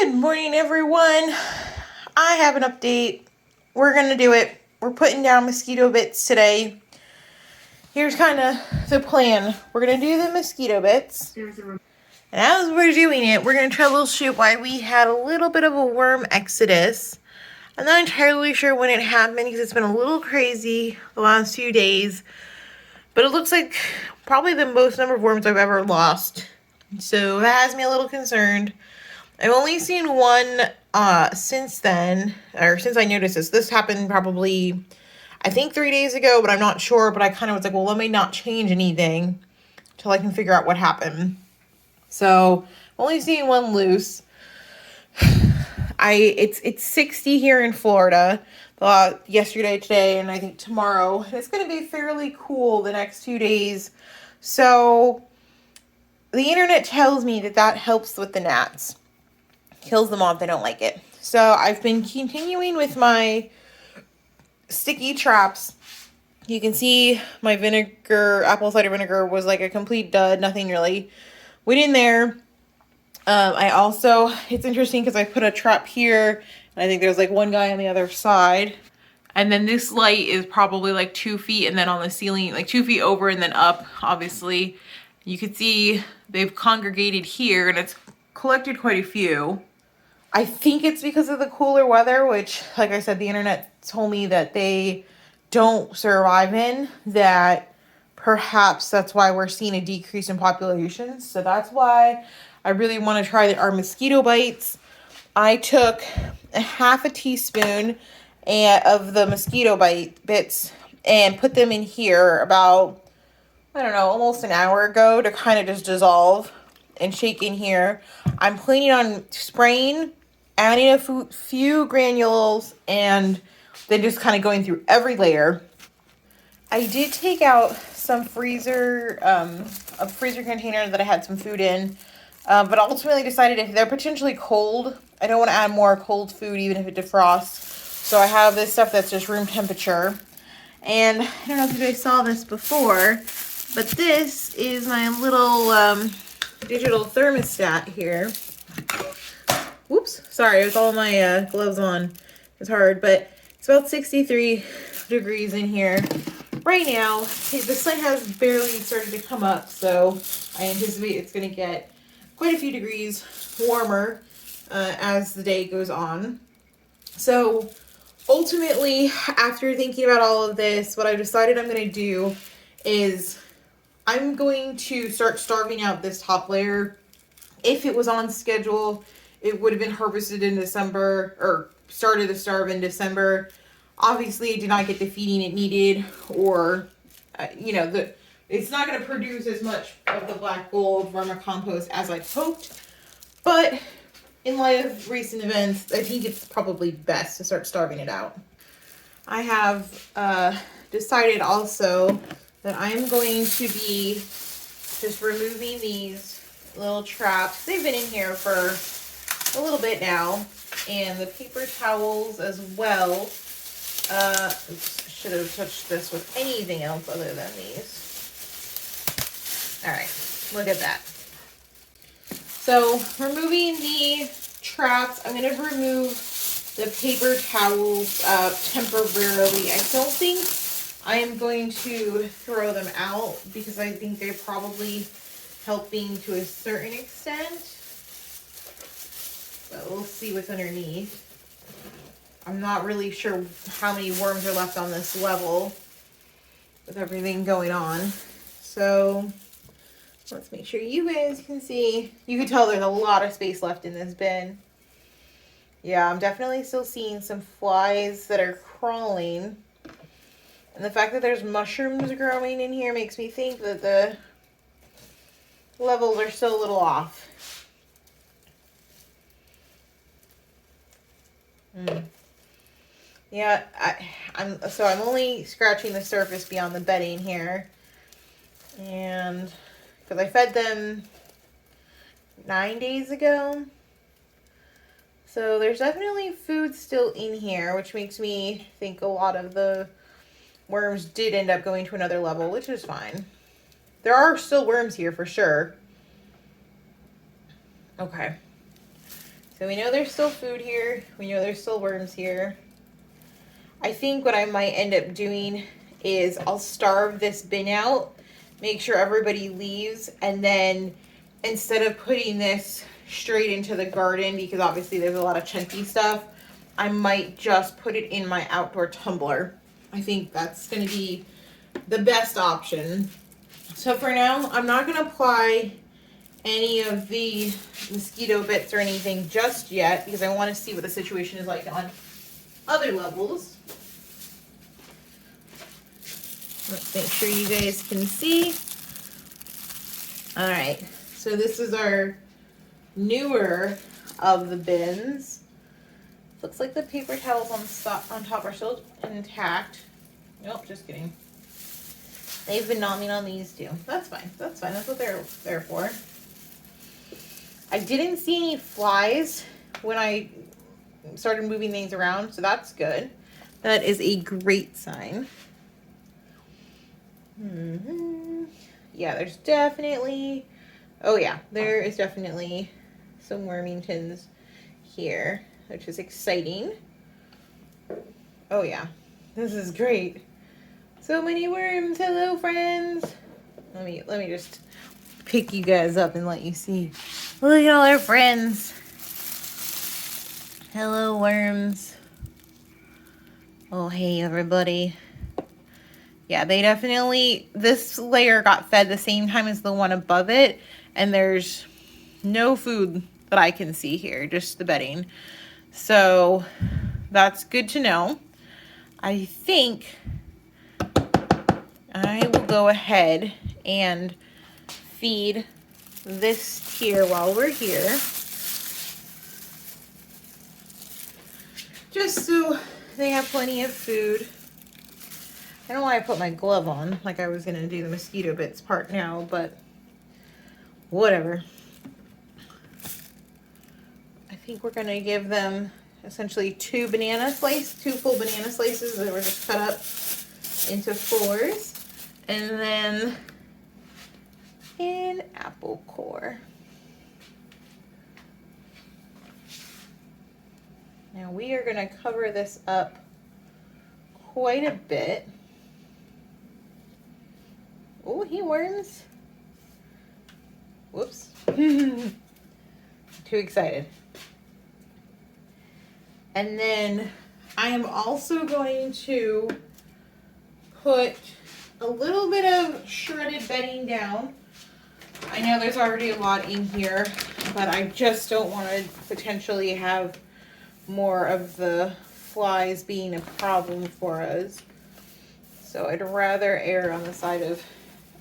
Good morning, everyone. I have an update. We're going to do it. We're putting down mosquito bits today. Here's kind of the plan. We're going to do the mosquito bits. And as we're doing it, we're going to troubleshoot why we had a little bit of a worm exodus. I'm not entirely sure when it happened because it's been a little crazy the last few days. But it looks like probably the most number of worms I've ever lost. So that has me a little concerned. I've only seen one since then, or since I noticed this. This happened probably, I think 3 days ago, but I'm not sure. But I kind of was like, well, let me not change anything until I can figure out what happened. So I've only seen one loose. It's 60 here in Florida. Yesterday, today, and I think tomorrow. And it's going to be fairly cool the next 2 days. So the internet tells me that helps with the gnats. Kills them off. They don't like it. So I've been continuing with my sticky traps. You can see my apple cider vinegar was like a complete dud. Nothing really went in there. It's interesting because I put a trap here, and I think there's like one guy on the other side. And then this light is probably like 2 feet, and then on the ceiling, like 2 feet over and then up, obviously. You can see they've congregated here, and it's collected quite a few. I think it's because of the cooler weather, which, like I said, the internet told me that they don't survive in, that perhaps that's why we're seeing a decrease in populations. So that's why I really want to try our mosquito bites. I took a half a teaspoon of the mosquito bits and put them in here about, I don't know, almost an hour ago to kind of just dissolve and shake in here. I'm planning on spraying, adding a few granules, and then just kind of going through every layer. I did take out some a freezer container that I had some food in, but ultimately decided if they're potentially cold, I don't want to add more cold food even if it defrosts. So I have this stuff that's just room temperature. And I don't know if you guys saw this before, but this is my little digital thermostat here. Whoops, sorry, with all my gloves on, it's hard, but it's about 63 degrees in here. Right now, the sun has barely started to come up, so I anticipate it's going to get quite a few degrees warmer as the day goes on. So ultimately, after thinking about all of this, what I decided I'm going to do is I'm going to start starving out this top layer. If it was on schedule, it would have been harvested in December, or started to starve in December. Obviously, it did not get the feeding it needed, or, it's not going to produce as much of the black gold vermicompost as I hoped. But in light of recent events, I think it's probably best to start starving it out. I have decided also that I'm going to be just removing these little traps. They've been in here for a little bit now, and the paper towels as well. Should have touched this with anything else other than these. All right, look at that. So removing the traps, I'm going to remove the paper towels temporarily. I don't think I am going to throw them out because I think they're probably helping to a certain extent. But we'll see what's underneath. I'm not really sure how many worms are left on this level with everything going on. So let's make sure you guys can see. You can tell there's a lot of space left in this bin. Yeah, I'm definitely still seeing some flies that are crawling. And the fact that there's mushrooms growing in here makes me think that the levels are still a little off. Yeah, I'm only scratching the surface beyond the bedding here. And because I fed them 9 days ago. So there's definitely food still in here, which makes me think a lot of the worms did end up going to another level, which is fine. There are still worms here for sure. Okay. So we know there's still food here. We know there's still worms here. I think what I might end up doing is I'll starve this bin out, make sure everybody leaves, and then instead of putting this straight into the garden, because obviously there's a lot of chunky stuff, I might just put it in my outdoor tumbler. I think that's going to be the best option. So for now, I'm not going to apply any of the mosquito bits or anything just yet, because I want to see what the situation is like on other levels. Let's make sure you guys can see. All right, so this is our newer of the bins. Looks like the paper towels on top are still intact. Nope, just kidding. They've been gnawing on these too. That's fine. That's fine. That's what they're there for. I didn't see any flies when I started moving things around, so that's good. That is a great sign. Yeah, there's definitely, oh yeah, there is definitely some Wormingtons here, which is exciting. Oh yeah, this is great. So many worms. Hello, friends. Let me just pick you guys up and let you see. Look at all our friends. Hello, worms. Oh, hey, everybody. Yeah, they definitely, this layer got fed the same time as the one above it, and there's no food that I can see here, just the bedding. So that's good to know. I think I will go ahead and feed this tier while we're here. Just so they have plenty of food. I don't know why I put my glove on, like I was gonna do the mosquito bits part now, but whatever. I think we're gonna give them essentially two full banana slices that were just cut up into 4s, and then an apple core. Now we are gonna cover this up quite a bit. Oh, he worms. Whoops. Too excited. And then I am also going to put a little bit of shredded bedding down. I know there's already a lot in here, but I just don't want to potentially have more of the flies being a problem for us. So I'd rather err on the side of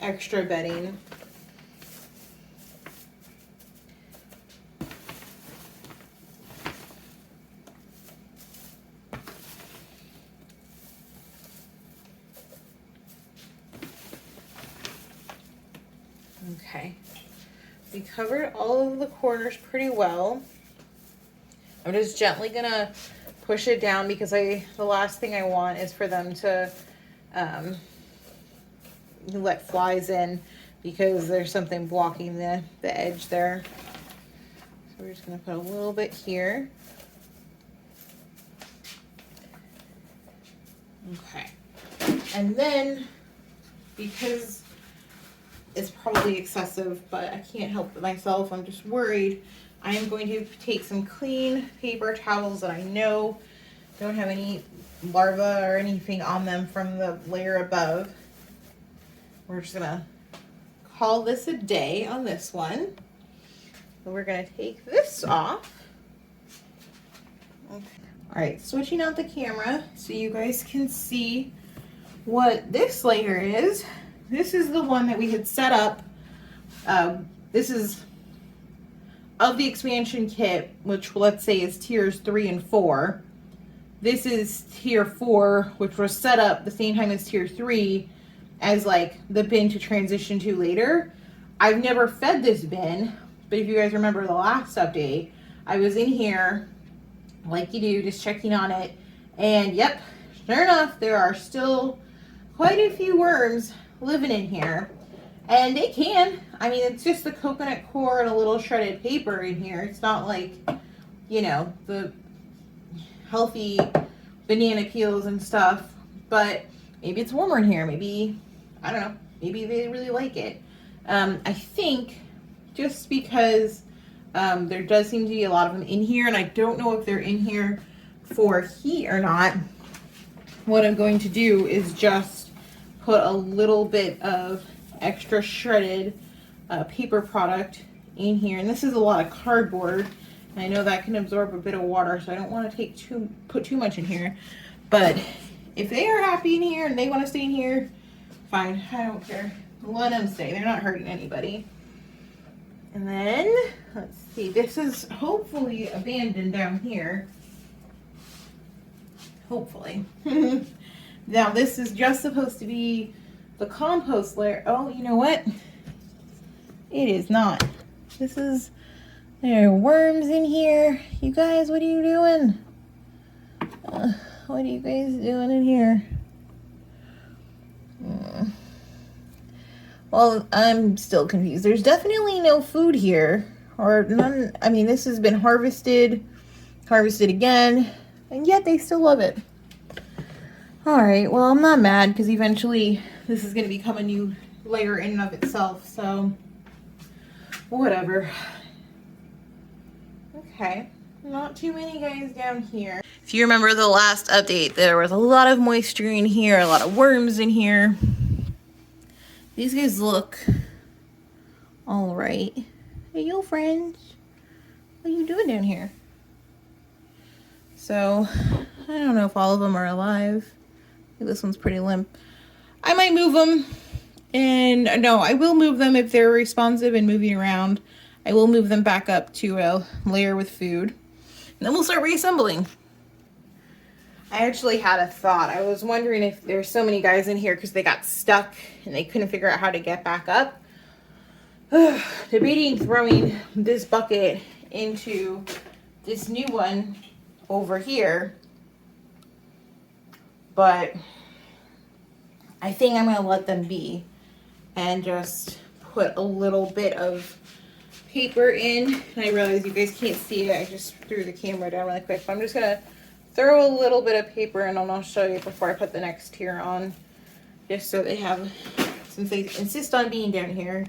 extra bedding. Okay, we covered all of the corners pretty well. I'm just gently gonna push it down because the last thing I want is for them to let flies in, because there's something blocking the edge there. So we're just gonna put a little bit here. Okay, and then because it's probably excessive, but I can't help it myself, I'm just worried, I am going to take some clean paper towels that I know don't have any larvae or anything on them from the layer above. We're just gonna call this a day on this one. So we're gonna take this off. Okay. All right, switching out the camera so you guys can see what this layer is. This is the one that we had set up. This is of the expansion kit, which let's say is tiers 3 and 4. This is tier 4, which was set up the same time as tier 3 as like the bin to transition to later. I've never fed this bin, but if you guys remember the last update, I was in here like you do, just checking on it, and yep, sure enough, there are still quite a few worms living in here. And they can, I mean, it's just the coconut coir and a little shredded paper in here. It's not like, you know, the healthy banana peels and stuff. But maybe it's warmer in here. Maybe, I don't know, maybe they really like it. I think just because there does seem to be a lot of them in here, and I don't know if they're in here for heat or not, what I'm going to do is just put a little bit of extra shredded paper product in here. And this is a lot of cardboard. And I know that can absorb a bit of water, so I don't want to put too much in here. But if they are happy in here and they want to stay in here, fine. I don't care. Let them stay. They're not hurting anybody. And then, let's see. This is hopefully abandoned down here. Hopefully. Now, this is just supposed to be the compost layer. Oh, you know what? It is not. There are worms in here. You guys, what are you doing? What are you guys doing in here? Well, I'm still confused. There's definitely no food here. Or none. I mean, this has been harvested again, and yet they still love it. Alright, well, I'm not mad because eventually this is going to become a new layer in and of itself, so whatever. Okay, not too many guys down here. If you remember the last update, there was a lot of moisture in here, a lot of worms in here. These guys look all right. Hey, yo, friends. What are you doing down here? So, I don't know if all of them are alive. This one's pretty limp. I might move them. And no, I will move them if they're responsive and moving around. I will move them back up to a layer with food. And then we'll start reassembling. I actually had a thought. I was wondering if there's so many guys in here because they got stuck and they couldn't figure out how to get back up. Debating throwing this bucket into this new one over here. But I think I'm going to let them be and just put a little bit of paper in. And I realize you guys can't see it. I just threw the camera down really quick. But I'm just going to throw a little bit of paper in, and I'll show you before I put the next tier on. Just so they have, since they insist on being down here,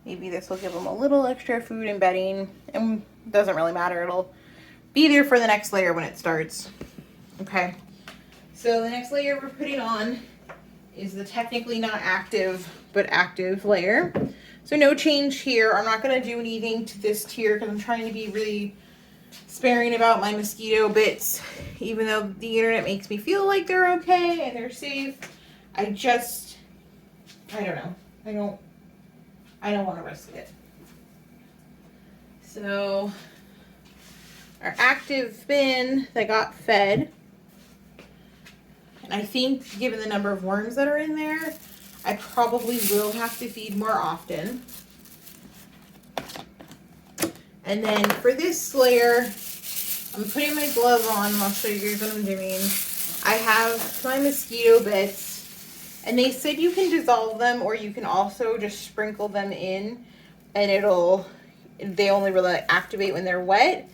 maybe this will give them a little extra food and bedding. And it doesn't really matter. It'll be there for the next layer when it starts. Okay. So the next layer we're putting on is the technically not active, but active layer. So no change here. I'm not going to do anything to this tier because I'm trying to be really sparing about my mosquito bits, even though the internet makes me feel like they're okay and they're safe. I don't know. I don't want to risk it. So our active bin that got fed, and I think given the number of worms that are in there, I probably will have to feed more often. And then for this layer, I'm putting my glove on, and I'll show you guys what I'm doing. I have my mosquito bits, and they said you can dissolve them, or you can also just sprinkle them in, and they only really activate when they're wet.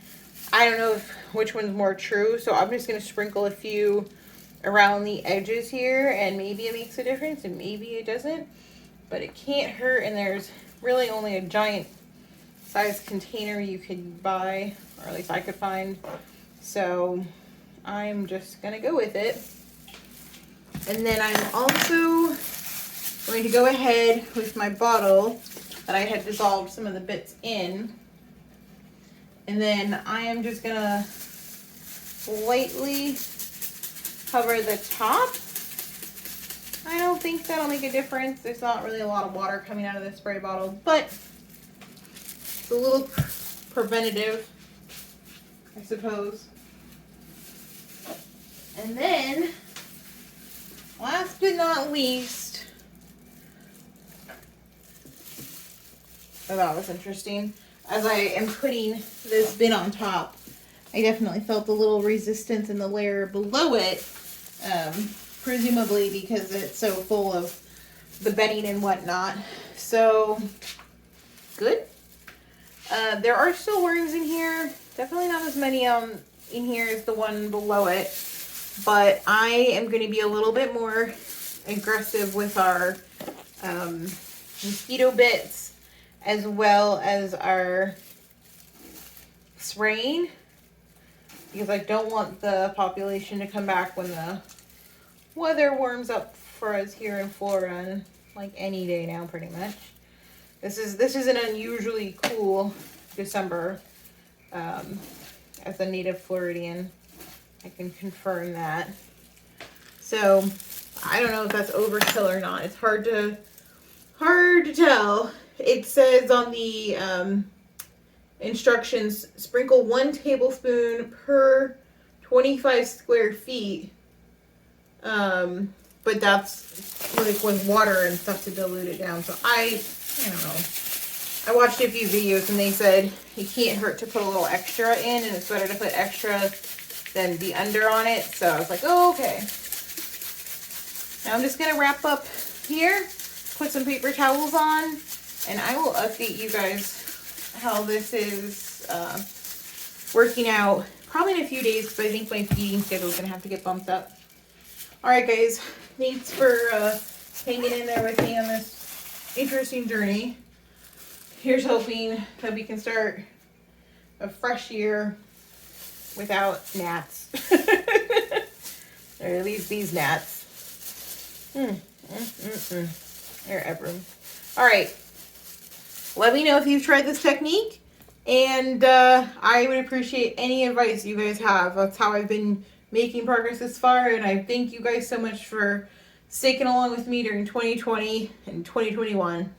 I don't know which one's more true, so I'm just going to sprinkle a few around the edges here, and maybe it makes a difference, and maybe it doesn't, but it can't hurt, and there's really only a giant size container you could buy, or at least I could find, so I'm just gonna go with it. And then I'm also going to go ahead with my bottle that I had dissolved some of the bits in, and then I am just gonna lightly cover the top. I don't think that'll make a difference. There's not really a lot of water coming out of the spray bottle, but it's a little preventative, I suppose. And then, last but not least, I thought it was interesting. As I am putting this bin on top, I definitely felt a little resistance in the layer below it, presumably because it's so full of the bedding and whatnot. So, good. There are still worms in here. Definitely not as many in here as the one below it, but I am going to be a little bit more aggressive with our mosquito bits as well as our spraying, because I don't want the population to come back when the weather warms up for us here in Florida, and like any day now pretty much. This is an unusually cool December. As a native Floridian, I can confirm that. So I don't know if that's overkill or not. It's hard to tell. It says on the instructions, sprinkle 1 tablespoon per 25 square feet. But that's like with water and stuff to dilute it down. So I don't know. I watched a few videos and they said it can't hurt to put a little extra in, and it's better to put extra than the under on it. So I was like, oh, okay. Now I'm just going to wrap up here, put some paper towels on, and I will update you guys how this is working out. Probably in a few days, because I think my feeding schedule is going to have to get bumped up. Alright guys, thanks for hanging in there with me on this interesting journey. Here's hoping that we can start a fresh year without gnats. Or at least these gnats. They're ever. Alright. Let me know if you've tried this technique. And I would appreciate any advice you guys have. That's how I've been making progress this far. And I thank you guys so much for sticking along with me during 2020 and 2021.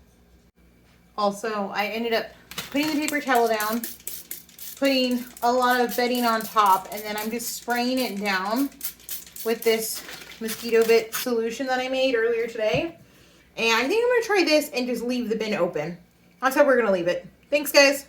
Also, I ended up putting the paper towel down, putting a lot of bedding on top, and then I'm just spraying it down with this mosquito bit solution that I made earlier today. And I think I'm going to try this and just leave the bin open. That's how we're going to leave it. Thanks, guys.